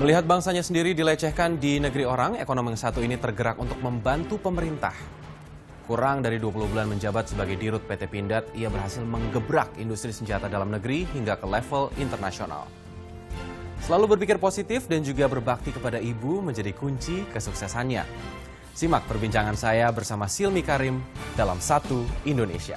Melihat bangsanya sendiri dilecehkan di negeri orang, ekonom yang satu ini tergerak untuk membantu pemerintah. Kurang dari 20 bulan menjabat sebagai Dirut PT Pindad, ia berhasil menggebrak industri senjata dalam negeri hingga ke level internasional. Selalu berpikir positif dan juga berbakti kepada ibu menjadi kunci kesuksesannya. Simak perbincangan saya bersama Silmi Karim dalam Satu Indonesia.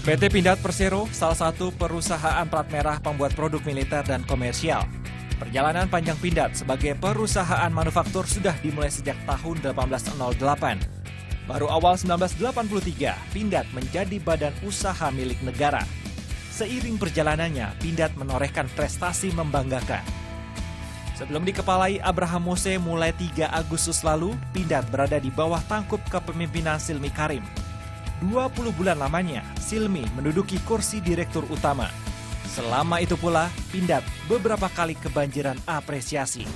PT Pindad Persero, salah satu perusahaan plat merah pembuat produk militer dan komersial. Perjalanan panjang Pindad sebagai perusahaan manufaktur sudah dimulai sejak tahun 1808. Baru awal 1983, Pindad menjadi badan usaha milik negara. Seiring perjalanannya, Pindad menorehkan prestasi membanggakan. Sebelum dikepalai Abraham Mose mulai 3 Agustus lalu, Pindad berada di bawah tangkup kepemimpinan Silmi Karim. 20 bulan lamanya, Silmi menduduki kursi direktur utama. Selama itu pula, Pindad beberapa kali kebanjiran apresiasi.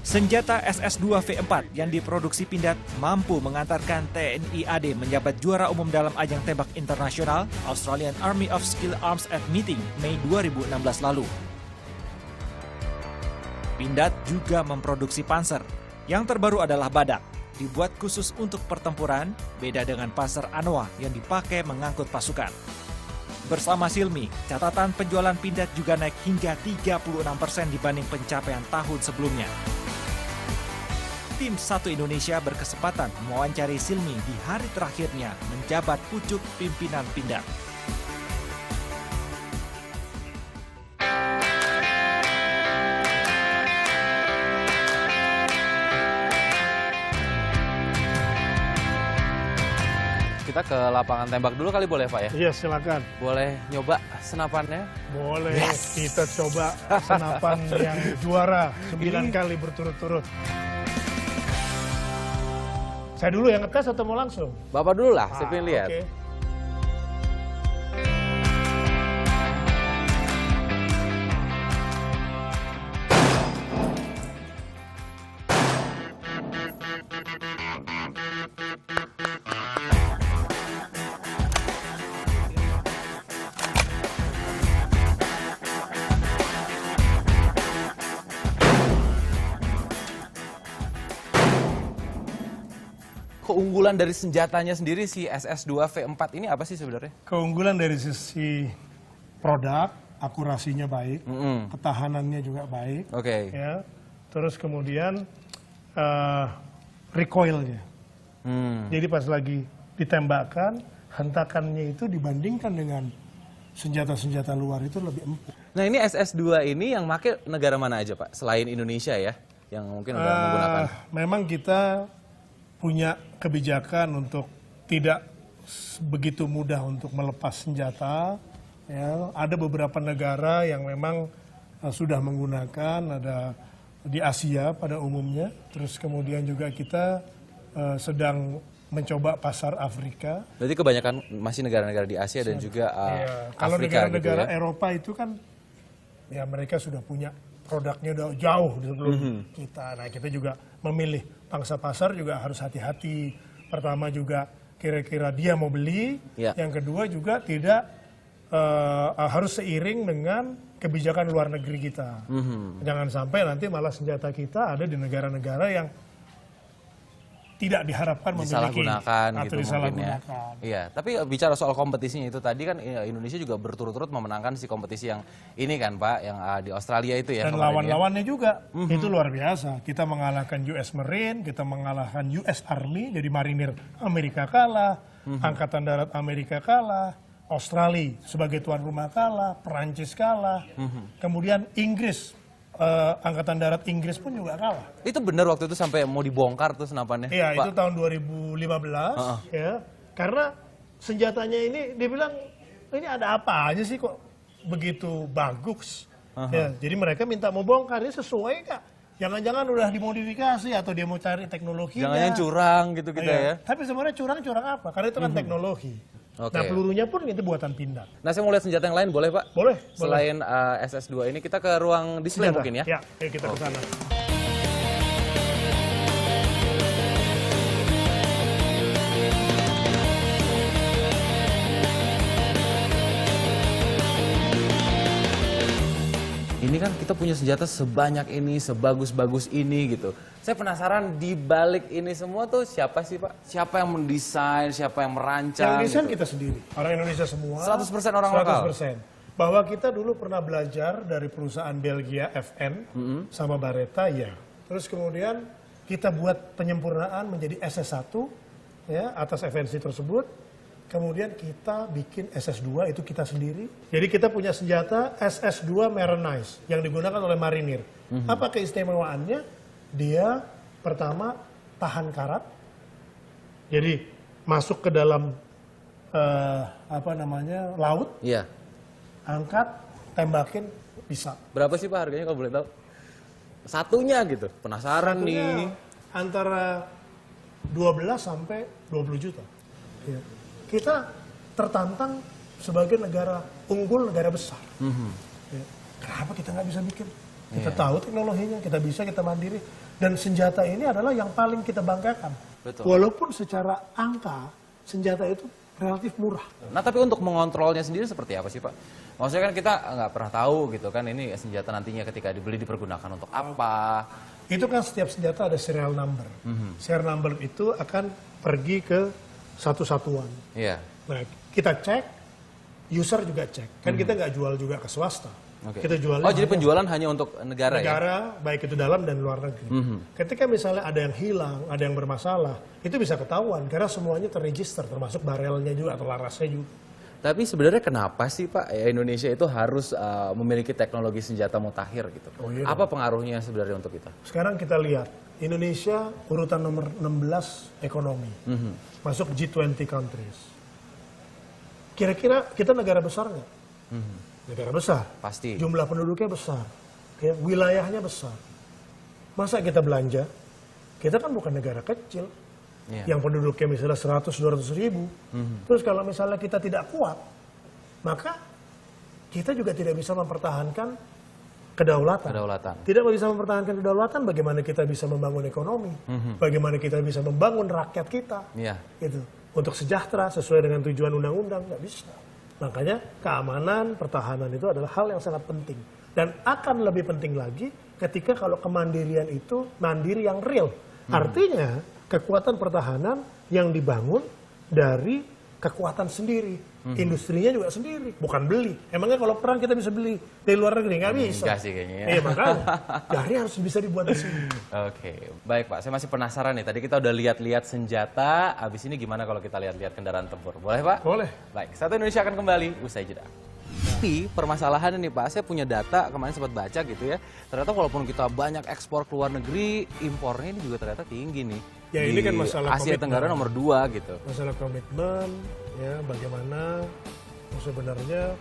Senjata SS-2V4 yang diproduksi Pindad mampu mengantarkan TNI AD menjabat juara umum dalam ajang tembak internasional Australian Army of Skill Arms at Meeting Mei 2016 lalu. Pindad juga memproduksi Panzer. Yang terbaru adalah Badak. Dibuat khusus untuk pertempuran, beda dengan Panzer Anoa yang dipakai mengangkut pasukan. Bersama Silmi, catatan penjualan Pindad juga naik hingga 36% dibanding pencapaian tahun sebelumnya. Tim Satu Indonesia berkesempatan mewawancari Silmi di hari terakhirnya menjabat pucuk pimpinan Pindad. Kita ke lapangan tembak dulu kali boleh Pak ya? Iya silakan. Boleh nyoba senapannya? Boleh, kita coba senapan yang juara 9 kali berturut-turut. Saya dulu yang ngetes atau mau langsung? Bapak dulu lah, saya pengen lihat. Oke. Keunggulan dari senjatanya sendiri si SS-2V4 ini apa sih sebenarnya? Keunggulan dari sisi produk, akurasinya baik, ketahanannya juga baik. Oke. Ya. Terus kemudian recoilnya. Jadi pas lagi ditembakkan, hentakannya itu dibandingkan dengan senjata-senjata luar itu lebih empuk. Nah ini SS-2 ini yang make negara mana aja Pak? Selain Indonesia ya, yang mungkin udah menggunakan. Memang kita punya kebijakan untuk tidak begitu mudah untuk melepas senjata. Ya, ada beberapa negara yang memang sudah menggunakan, ada di Asia pada umumnya. Terus kemudian juga kita sedang mencoba pasar Afrika. Berarti kebanyakan masih negara-negara di Asia dan juga Kalau Afrika negara-negara gitu ya? Eropa itu kan, ya mereka sudah punya produknya udah jauh sebelum kita. Nah kita juga memilih pangsa pasar juga harus hati-hati. Pertama juga kira-kira dia mau beli. Ya. Yang kedua juga tidak harus seiring dengan kebijakan luar negeri kita. Jangan sampai nanti malah senjata kita ada di negara-negara yang tidak diharapkan memiliki disalahgunakan atau gitu mungkin ya. disalahgunakan. Iya, tapi bicara soal kompetisinya itu tadi kan Indonesia juga berturut-turut memenangkan si kompetisi yang ini kan Pak, yang di Australia itu ya. Dan lawan-lawannya juga itu luar biasa. Kita mengalahkan US Marine, kita mengalahkan US Army, jadi marinir Amerika kalah, Angkatan Darat Amerika kalah, Australia sebagai tuan rumah kalah, Perancis kalah, kemudian Inggris. Angkatan Darat Inggris pun juga kalah. Itu benar waktu itu sampai mau dibongkar tuh senapannya? Iya, Pak. itu tahun 2015 ya. Karena senjatanya ini dia bilang ini ada apa aja sih kok begitu bagus. Ya, jadi mereka minta mau bongkar, ini sesuai nggak Jangan-jangan udah dimodifikasi atau dia mau cari teknologinya. Jangan-jangan curang gitu kita ya. Tapi sebenarnya curang apa? Karena itu kan teknologi. Oke. Nah pelurunya pun itu buatan Pindad. Nah, saya mau lihat senjata yang lain, boleh Pak? Boleh. Selain SS2 ini, kita ke ruang display Senjata. mungkin ya? Ya, ayo kita ke sana. Ini kan kita punya senjata sebanyak ini, sebagus-bagus ini gitu. Saya penasaran di balik ini semua tuh siapa sih Pak? Siapa yang mendesain, siapa yang merancang? Yang desain gitu? kita sendiri, orang Indonesia semua. 100% orang lokal? 100%. Bahwa kita dulu pernah belajar dari perusahaan Belgia FN sama Baretta, ya. Terus kemudian kita buat penyempurnaan menjadi SS1 ya, atas FNC tersebut. Kemudian kita bikin SS2 itu kita sendiri. Jadi kita punya senjata SS2 Marinize yang digunakan oleh marinir. Apa keistimewaannya? Dia pertama tahan karat. Jadi masuk ke dalam laut, Iya. angkat, tembakin bisa. Berapa sih Pak harganya kalau boleh tahu? Satunya gitu. Penasaran nih. Antara 12 sampai 20 juta. Ya. Kita tertantang sebagai negara unggul, negara besar. Ya. Kenapa kita nggak bisa bikin? Kita tahu teknologinya, kita bisa, kita mandiri. Dan senjata ini adalah yang paling kita banggakan. Betul. Walaupun secara angka, senjata itu relatif murah. Nah, tapi untuk mengontrolnya sendiri seperti apa sih Pak? Maksudnya kan kita nggak pernah tahu gitu kan, ini senjata nantinya ketika dibeli dipergunakan untuk apa. Itu kan setiap senjata ada serial number. Serial number itu akan pergi ke satu satuan. Iya. Nah, kita cek, user juga cek. Kan kita nggak jual juga ke swasta. Oke. Kita jualnya Oh, jadi hanya penjualan hanya untuk negara, ya? negara, baik itu dalam dan luar negeri. Ketika misalnya ada yang hilang, ada yang bermasalah, itu bisa ketahuan karena semuanya terregister, termasuk barelnya juga atau larasnya juga. Tapi sebenarnya kenapa sih Pak Indonesia itu harus memiliki teknologi senjata mutakhir gitu? Oh, iya. Apa pengaruhnya sebenarnya untuk kita? Sekarang kita lihat, Indonesia urutan nomor 16 ekonomi, masuk G20 countries. Kira-kira kita negara besar nggak? Negara besar. Pasti. Jumlah penduduknya besar, ya, wilayahnya besar. Masa kita belanja? Kita kan bukan negara kecil, yang penduduknya misalnya 100-200 ribu. Terus kalau misalnya kita tidak kuat, maka kita juga tidak bisa mempertahankan kedaulatan. Tidak bisa mempertahankan kedaulatan, bagaimana kita bisa membangun ekonomi, bagaimana kita bisa membangun rakyat kita, gitu, untuk sejahtera sesuai dengan tujuan undang-undang, nggak bisa. Makanya keamanan, pertahanan itu adalah hal yang sangat penting. Dan akan lebih penting lagi ketika kalau kemandirian itu mandiri yang real. Artinya kekuatan pertahanan yang dibangun dari kekuatan sendiri. Industrinya juga sendiri, bukan beli. Emangnya kalau perang kita bisa beli dari luar negeri? Nggak bisa. Enggak sih kayaknya ya. Iya makanya, dari harus bisa dibuat di sini. Oke, baik Pak. Saya masih penasaran nih. Tadi kita udah lihat-lihat senjata. Abis ini gimana kalau kita lihat-lihat kendaraan tempur? Boleh Pak? Boleh. Baik, Satu Indonesia akan kembali usai jeda. Tapi permasalahan ini Pak, saya punya data kemarin sempat baca gitu ya. Ternyata walaupun kita banyak ekspor ke luar negeri, impornya ini juga ternyata tinggi nih. Ya, ini kan masalah Asia komitmen. Tenggara nomor 2 gitu. Masalah komitmen, ya bagaimana sebenarnya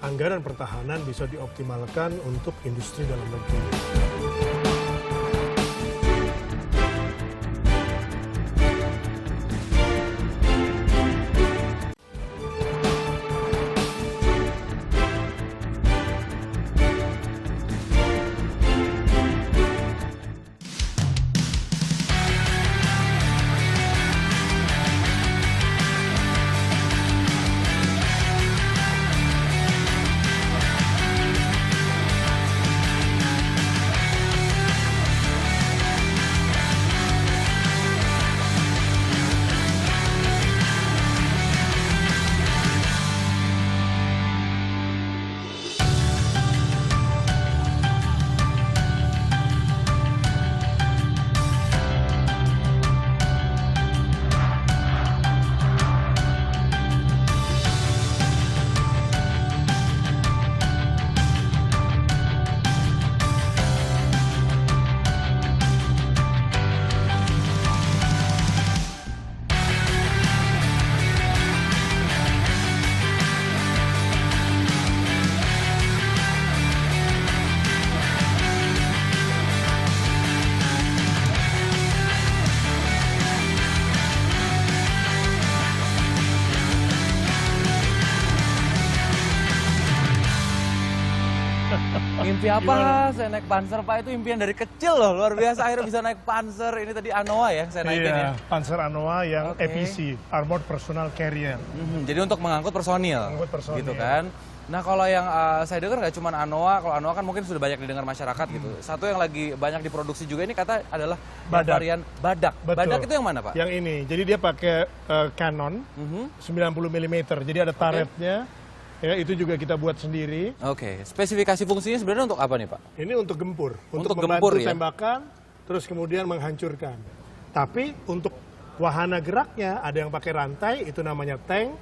anggaran pertahanan bisa dioptimalkan untuk industri dalam negeri. Mimpi apa? Saya naik Panzer, Pak. Itu impian dari kecil loh, luar biasa. Akhirnya bisa naik Panzer. Ini tadi Anoa ya, saya naikin ya. Iya, Panzer Anoa yang Oke. APC, Armored Personnel Carrier. Jadi untuk mengangkut personil. Mengangkut personil. Gitu kan. Nah kalau yang saya dengar nggak cuma Anoa, kalau Anoa kan mungkin sudah banyak didengar masyarakat gitu. Satu yang lagi banyak diproduksi juga ini kata adalah Badak. varian Badak. Betul. Badak itu yang mana Pak? Yang ini, jadi dia pakai Canon 90 mm, jadi ada turretnya. Ya, itu juga kita buat sendiri. Oke, spesifikasi fungsinya sebenarnya untuk apa nih Pak? Ini untuk gempur, Untuk membantu gempur, ya? tembakan, terus kemudian menghancurkan. Tapi untuk wahana geraknya ada yang pakai rantai, itu namanya tank.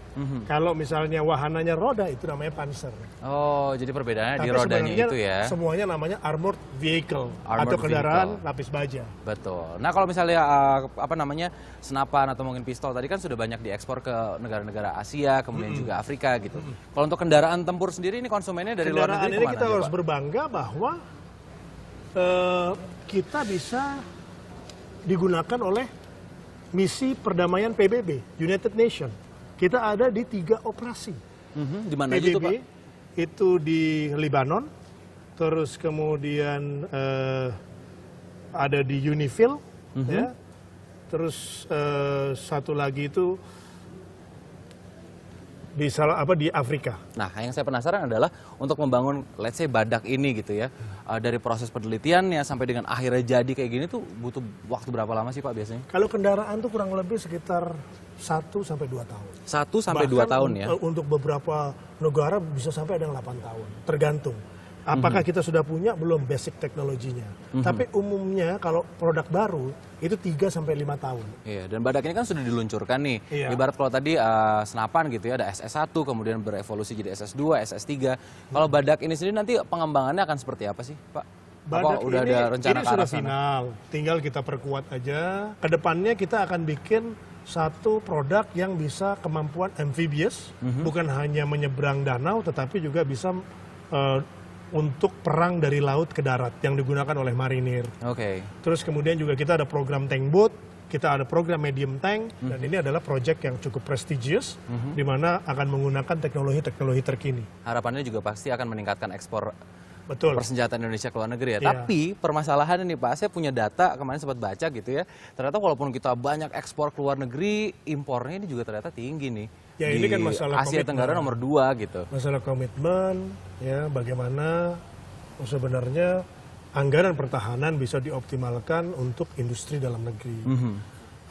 Kalau misalnya wahananya roda, itu namanya panzer. Oh, jadi perbedaannya di Tapi rodanya sebenarnya itu ya? semuanya namanya armored vehicle Armored atau kendaraan vehicle. lapis baja. Betul. Nah kalau misalnya apa namanya senapan atau mungkin pistol tadi kan sudah banyak diekspor ke negara-negara Asia, kemudian juga Afrika gitu. Kalau untuk kendaraan tempur sendiri ini konsumennya dari luar Kendaraan negeri ini kemana kita aja, harus Pak? berbangga bahwa kita bisa digunakan oleh misi perdamaian PBB, United Nations. Kita ada di 3 operasi. Di mana aja tuh PBB Pak? itu di Lebanon, terus kemudian ada di UNIFIL, ya. Terus satu lagi itu di Afrika. Nah yang saya penasaran adalah untuk membangun let's say Badak ini gitu ya. Dari proses penelitiannya sampai dengan akhirnya jadi kayak gini tuh butuh waktu berapa lama sih Pak biasanya? Kalau kendaraan tuh kurang lebih sekitar 1 sampai 2 tahun. 1 sampai 2 Bahkan tahun ya? Untuk beberapa negara bisa sampai ada yang 8 tahun, tergantung. Apakah kita sudah punya belum basic teknologinya. Tapi umumnya kalau produk baru itu 3 sampai 5 tahun. Iya, dan Badak ini kan sudah diluncurkan nih. Iya. Ibarat kalau tadi senapan gitu ya, ada SS1, kemudian berevolusi jadi SS2, SS3. Kalau Badak ini sendiri nanti pengembangannya akan seperti apa sih, Pak? Badak Apa udah ada rencana ini ke arah sudah sana? final, tinggal kita perkuat aja. Kedepannya kita akan bikin satu produk yang bisa kemampuan amphibious, bukan hanya menyeberang danau, tetapi juga bisa untuk perang dari laut ke darat yang digunakan oleh marinir. Oke. Terus kemudian juga kita ada program tank boat, kita ada program medium tank, dan ini adalah proyek yang cukup prestigious, di mana akan menggunakan teknologi-teknologi terkini. Harapannya juga pasti akan meningkatkan ekspor Betul. persenjataan Indonesia ke luar negeri ya. Iya. Tapi permasalahan ini Pak, saya punya data kemarin sempat baca gitu ya. Ternyata walaupun kita banyak ekspor ke luar negeri, impornya ini juga ternyata tinggi nih. Ya, ini kan masalah Asia komitmen. Tenggara nomor 2 gitu. Masalah komitmen, ya bagaimana sebenarnya anggaran pertahanan bisa dioptimalkan untuk industri dalam negeri.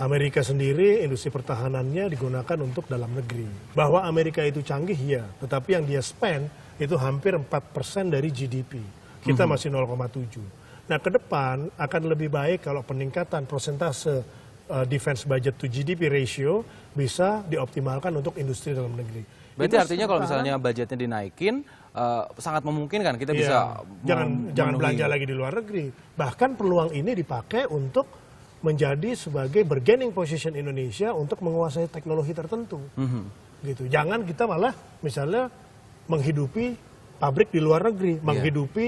Amerika sendiri industri pertahanannya digunakan untuk dalam negeri. Bahwa Amerika itu canggih ya, tetapi yang dia spend itu hampir 4% dari GDP. Kita masih 0,7. Nah, ke depan akan lebih baik kalau peningkatan persentase defense budget to GDP ratio bisa dioptimalkan untuk industri dalam negeri. Berarti Industri artinya kalau pertahanan- misalnya budgetnya dinaikin, sangat memungkinkan kita Iya, bisa jangan memenuhi. belanja lagi di luar negeri. Bahkan peluang ini dipakai untuk menjadi sebagai bargaining position Indonesia untuk menguasai teknologi tertentu. Gitu. Jangan kita malah misalnya menghidupi pabrik di luar negeri, menghidupi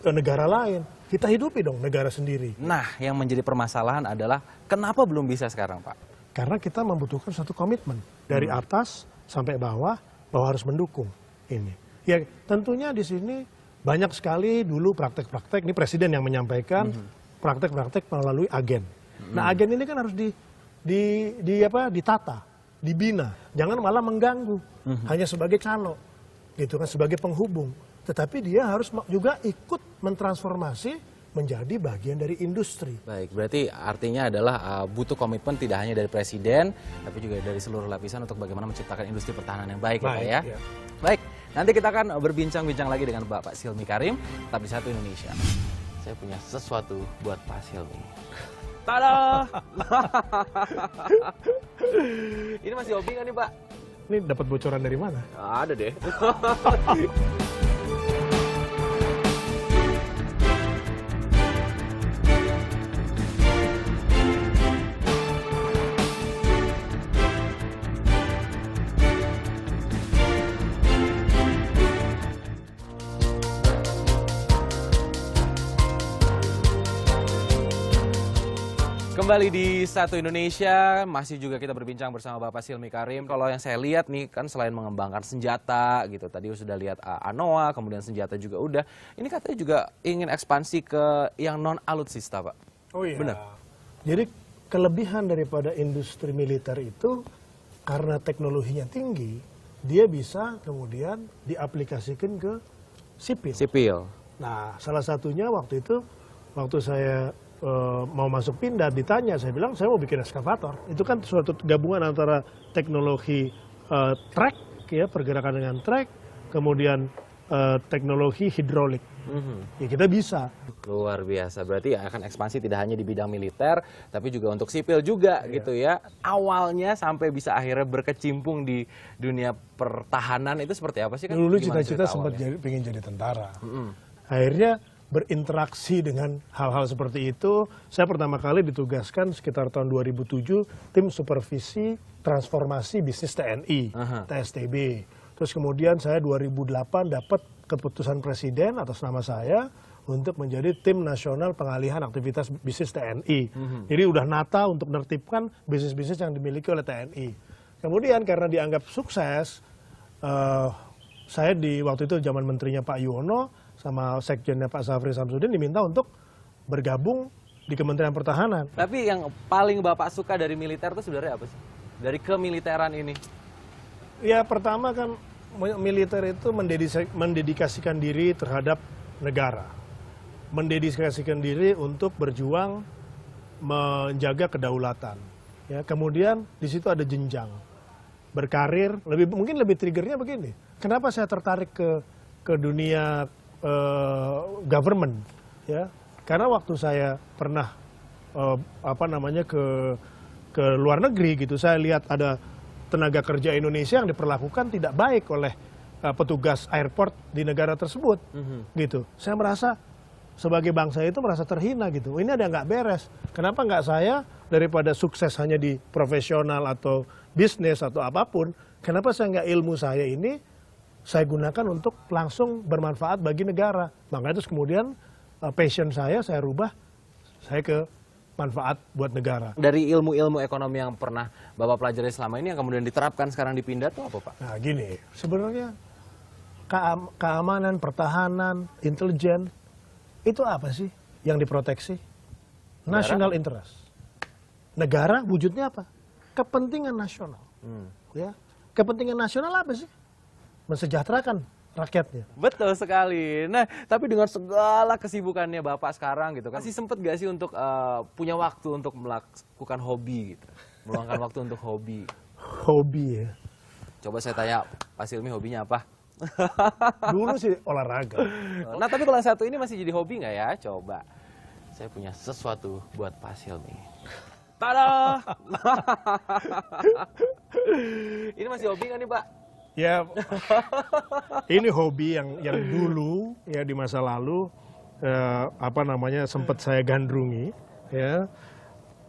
negara lain. Kita hidupi dong negara sendiri. Nah, yang menjadi permasalahan adalah kenapa belum bisa sekarang, Pak? Karena kita membutuhkan satu komitmen dari atas sampai bawah bahwa harus mendukung ini. Ya tentunya di sini banyak sekali dulu praktek-praktek, ini presiden yang menyampaikan praktek-praktek melalui agen. Nah agen ini kan harus ditata, dibina, jangan malah mengganggu, hanya sebagai calo, gitu kan, sebagai penghubung. Tetapi dia harus juga ikut mentransformasi menjadi bagian dari industri. Baik, berarti artinya adalah butuh komitmen tidak hanya dari presiden, tapi juga dari seluruh lapisan untuk bagaimana menciptakan industri pertahanan yang baik, ya Pak ya. ya. Baik, nanti kita akan berbincang-bincang lagi dengan Bapak Silmi Karim, tetap di Satu Indonesia. Saya punya sesuatu buat Pak Silmi. Tada! Ini masih hobi kan nih Pak? Ini dapat bocoran dari mana? Ada deh. Kembali di Satu Indonesia, masih juga kita berbincang bersama Bapak Silmi Karim. Kalau yang saya lihat nih kan selain mengembangkan senjata gitu, tadi sudah lihat ANOA, kemudian senjata juga udah. Ini katanya juga ingin ekspansi ke yang non-alutsista, Pak. Oh iya. Benar. Jadi kelebihan daripada industri militer itu karena teknologinya tinggi, dia bisa kemudian diaplikasikan ke sipil. Sipil. Nah, salah satunya waktu itu, waktu saya mau masuk Pindad ditanya, saya bilang saya mau bikin eskavator. Itu kan suatu gabungan antara teknologi trek, ya pergerakan dengan trek, kemudian teknologi hidrolik. Ya kita bisa. Luar biasa, berarti akan ekspansi tidak hanya di bidang militer, tapi juga untuk sipil juga gitu ya. Awalnya sampai bisa akhirnya berkecimpung di dunia pertahanan itu seperti apa sih kan? Dulu Gimana cita-cita cerita sempat awalnya? pengen jadi tentara. Akhirnya berinteraksi dengan hal-hal seperti itu. Saya pertama kali ditugaskan sekitar tahun 2007 tim supervisi transformasi bisnis TNI, TSTB. Terus kemudian saya 2008 dapat keputusan presiden atas nama saya untuk menjadi tim nasional pengalihan aktivitas bisnis TNI. Jadi udah nata untuk menertibkan bisnis-bisnis yang dimiliki oleh TNI. Kemudian karena dianggap sukses, saya di waktu itu zaman menterinya Pak Yuwono sama sekjennya Pak Safri Samsudin diminta untuk bergabung di Kementerian Pertahanan. Tapi yang paling Bapak suka dari militer itu sebenarnya apa sih? Dari kemiliteran ini? Ya pertama kan militer itu mendedikasikan diri terhadap negara. Mendedikasikan diri untuk berjuang menjaga kedaulatan. Ya, kemudian di situ ada jenjang. Berkarir, mungkin lebih triggernya begini. Kenapa saya tertarik ke dunia government, ya? Karena waktu saya pernah ke luar negeri gitu, saya lihat ada tenaga kerja Indonesia yang diperlakukan tidak baik oleh petugas airport di negara tersebut, gitu. Saya merasa sebagai bangsa itu merasa terhina gitu. Ini ada nggak beres. Kenapa nggak saya daripada sukses hanya di profesional atau bisnis atau apapun, kenapa saya nggak ilmu saya ini saya gunakan untuk langsung bermanfaat bagi negara. Makanya terus kemudian passion saya rubah, saya ke manfaat buat negara. Dari ilmu-ilmu ekonomi yang pernah Bapak pelajari selama ini yang kemudian diterapkan sekarang di Pindad itu apa, Pak? Nah gini, sebenarnya keamanan, pertahanan, intelijen, itu apa sih yang diproteksi? National interest. Negara wujudnya apa? Kepentingan nasional. Ya. Kepentingan nasional apa sih? Mensejahterakan rakyatnya. Betul sekali. Nah, tapi dengan segala kesibukannya Bapak sekarang gitu kan, masih sempet gak sih untuk punya waktu untuk melakukan hobi gitu? Meluangkan waktu untuk hobi. Hobi ya. Coba saya tanya, Pak Silmi hobinya apa? Dulu sih olahraga. Nah, tapi kalau yang satu ini masih jadi hobi nggak ya? Coba. Saya punya sesuatu buat Pak Silmi. Tada! Ini masih hobi nggak nih, Pak? Ya, ini hobi yang dulu ya di masa lalu sempat saya gandrungi ya.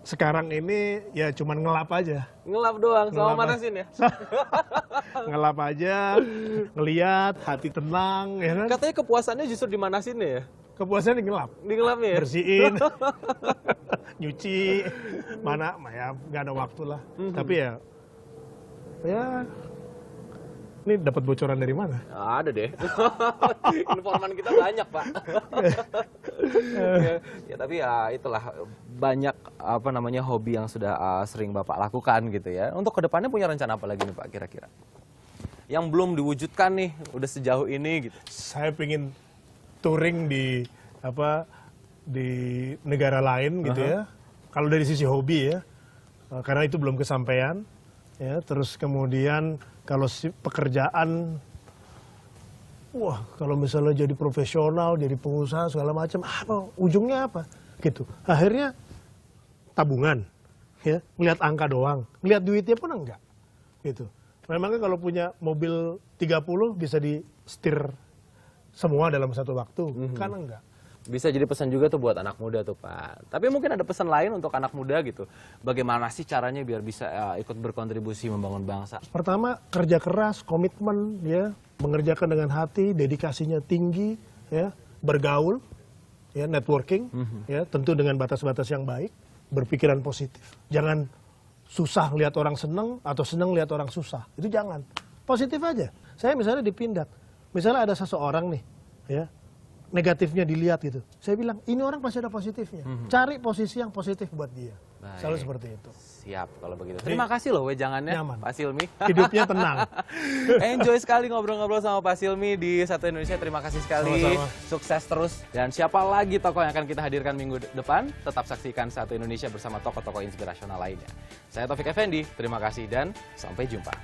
Sekarang ini ya cuman ngelap aja. Ngelap doang sama manasin ya. Ngelap aja, ngeliat, hati tenang ya kan. Katanya kepuasannya justru dimanasin ya? Kepuasan di ngelap. Di ngelap ya? Bersihin, nyuci, mana ya nggak ada waktu lah. Tapi ya ini dapat bocoran dari mana? Ada deh. Informan kita banyak, Pak. Ya, tapi ya itulah banyak hobi yang sudah sering Bapak lakukan gitu ya. Untuk kedepannya punya rencana apa lagi nih, Pak, kira-kira? Yang belum diwujudkan nih, udah sejauh ini gitu. Saya pengen touring di negara lain gitu ya. Kalau dari sisi hobi ya, karena itu belum kesampaian. Ya, terus kemudian kalau pekerjaan, wah kalau misalnya jadi profesional, jadi pengusaha segala macam, ujungnya apa? Gitu. Akhirnya tabungan, ya, ngeliat angka doang, ngeliat duitnya pun enggak, gitu. Memangnya kalau punya mobil 30 bisa di setir semua dalam satu waktu, kan enggak. Bisa jadi pesan juga tuh buat anak muda tuh, Pak. Tapi mungkin ada pesan lain untuk anak muda gitu. Bagaimana sih caranya biar bisa ikut berkontribusi membangun bangsa? Pertama, kerja keras, komitmen, ya, mengerjakan dengan hati, dedikasinya tinggi, ya, bergaul, ya, networking, ya, tentu dengan batas-batas yang baik, berpikiran positif. Jangan susah lihat orang seneng atau seneng lihat orang susah. Itu jangan. Positif aja. Saya misalnya di Pindad, misalnya ada seseorang nih, ya, negatifnya dilihat gitu. Saya bilang, ini orang pasti ada positifnya. Cari posisi yang positif buat dia. Baik. Selalu seperti itu. Siap kalau begitu. Terima kasih loh wejangannya Nyaman. Pak Silmi. Hidupnya tenang. Enjoy sekali ngobrol-ngobrol sama Pak Silmi di Satu Indonesia. Terima kasih sekali. Sama-sama. Sukses terus. Dan siapa lagi tokoh yang akan kita hadirkan minggu depan? Tetap saksikan Satu Indonesia bersama tokoh-tokoh inspirasional lainnya. Saya Taufik Effendi, terima kasih dan sampai jumpa.